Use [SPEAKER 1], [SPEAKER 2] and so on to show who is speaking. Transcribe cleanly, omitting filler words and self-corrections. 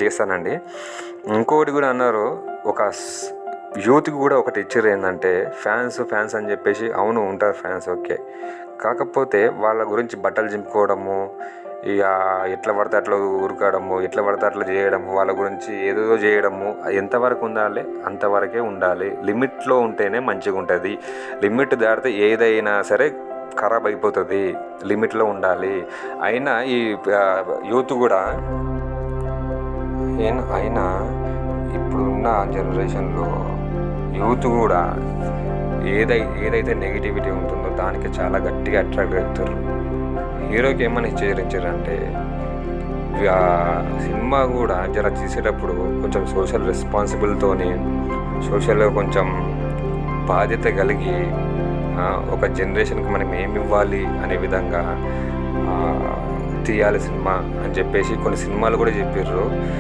[SPEAKER 1] చేస్తానండి. ఇంకొకటి కూడా అన్నారు, ఒక యూత్కి కూడా ఒకటి ఇచ్చారు ఏంటంటే ఫ్యాన్స్ అని చెప్పేసి. అవును ఉంటారు ఫ్యాన్స్, ఓకే. కాకపోతే వాళ్ళ గురించి బట్టలు చింపుకోవడము, ఇక ఎట్లా పడితే అట్లా ఉరకడము, ఎట్లా పడితే అట్లా చేయడము, వాళ్ళ గురించి ఏదేదో చేయడము, ఎంతవరకు ఉండాలి అంతవరకే ఉండాలి. లిమిట్లో ఉంటేనే మంచిగా ఉంటుంది. లిమిట్ దాటితే ఏదైనా సరే ఖరాబ్ అయిపోతుంది. లిమిట్లో ఉండాలి. అయినా ఈ యూత్ కూడా అయినా ఇప్పుడున్న జనరేషన్లో యూత్ కూడా ఏదైతే నెగిటివిటీ ఉంటుందో దానికి చాలా గట్టిగా అట్రాక్ట్ అవుతారు. హీరోకి ఏమని హెచ్చరించారంటే సినిమా కూడా జర తీసేటప్పుడు కొంచెం సోషల్ రెస్పాన్సిబిలిటీతోని, సోషల్గా కొంచెం బాధ్యత కలిగి ఒక జనరేషన్కి మనం ఏమి ఇవ్వాలి అనే విధంగా తీయాలి సినిమా అని చెప్పేసి కొన్ని సినిమాలు కూడా చెప్పారు.